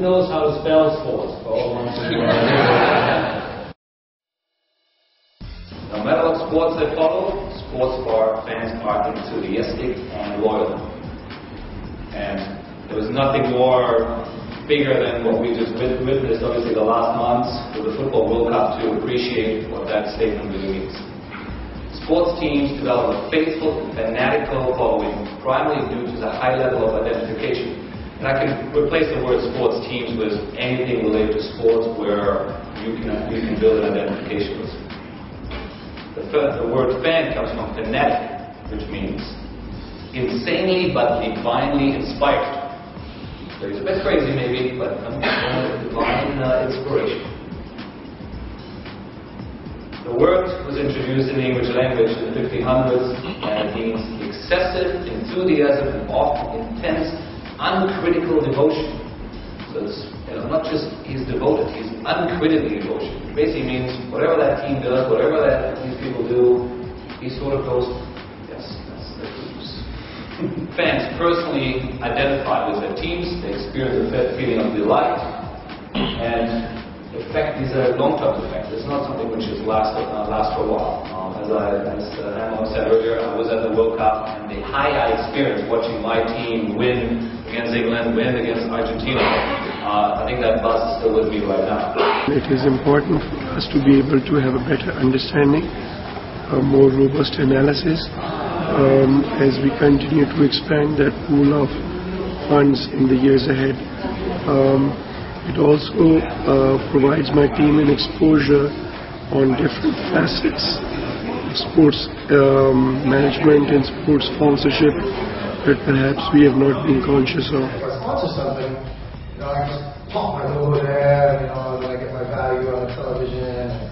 knows how to spell sports? No matter what sports they follow, sports fans are enthusiastic and loyal. And there was nothing more bigger than what we just witnessed, obviously, the last months with the Football World Cup to appreciate what that statement really means. Sports teams develop a faithful and fanatical following, primarily due to the high level of identification. And I can replace the word sports teams with anything related to sports where you can build an identification with. The word fan comes from fanatic, which means insanely but divinely inspired. So it's a bit crazy maybe, but comes from divine inspiration. The word was introduced in the English language in the 1500s, and it means excessive enthusiasm and often intense, uncritical devotion. So it's not just he's devoted, he's uncritically devotion. It basically means whatever that team does, whatever these people do, he sort of goes, yes, that's the truth. Fans personally identify with their teams, they experience a feeling of delight, and these are long-term effects. It's not something which just lasts for a while. As Emma said earlier, I was at the World Cup, and the high I experienced watching my team win against England, win against Argentina, I think that buzz is still with me right now. It is important for us to be able to have a better understanding, a more robust analysis, as we continue to expand that pool of funds in the years ahead. It also provides my team an exposure on different facets of sports management and sports sponsorship that perhaps we have not been conscious of. If I sponsor something, I just pop my logo there, then I get my value on the television, and,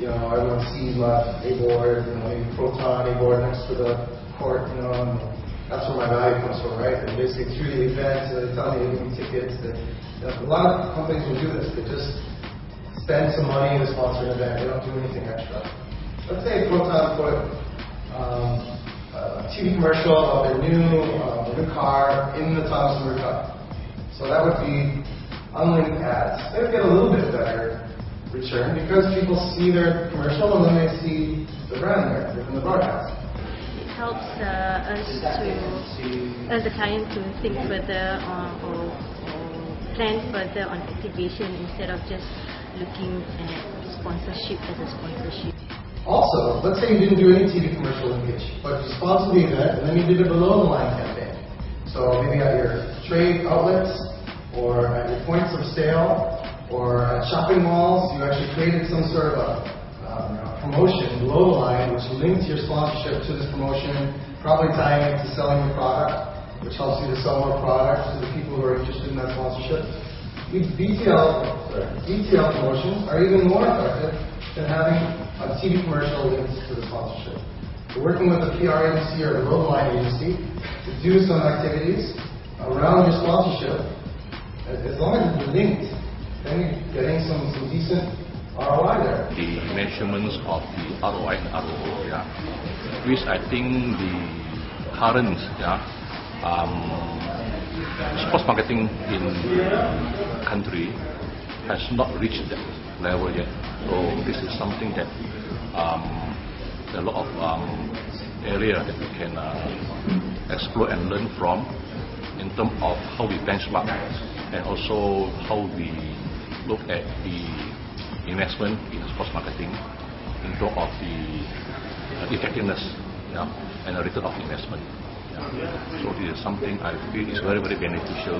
everyone sees my A-board, maybe Proton A-board next to the court, and that's where my value comes from, right? And basically through the event, they tell me they give me tickets. A lot of companies will do this. They just spend some money to sponsor an event. They don't do anything extra. Let's say Proton put a TV commercial of their new car in the Thomas River Cup. So that would be unlinked ads. They would get a little bit better return because people see their commercial and then they see the brand there in the broadcast. Helps us the client to think further or plan further on activation instead of just looking at sponsorship as a sponsorship. Also, let's say you didn't do any TV commercial linkage, but you sponsored the event and then you did a below the line campaign. So maybe at your trade outlets or at your points of sale or at shopping malls, you actually created some sort of a promotion below the line which linked your sponsorship to this promotion, probably tying it to selling your product, which helps you to sell more products to the people who are interested in that sponsorship. Detailed promotions are even more effective than having a TV commercial linked to the sponsorship. We're working with a PR agency or a below-the-line agency to do some activities around your sponsorship. As long as it's linked, then you're getting some decent ROI there. The measurements of the ROI and ROO, which I think the current sports marketing in the country has not reached that level yet. So this is something that a lot of area that we can explore and learn from in terms of how we benchmark and also how we look at the investment in sports marketing in terms of the effectiveness and the return of investment. So this is something I feel is very, very beneficial.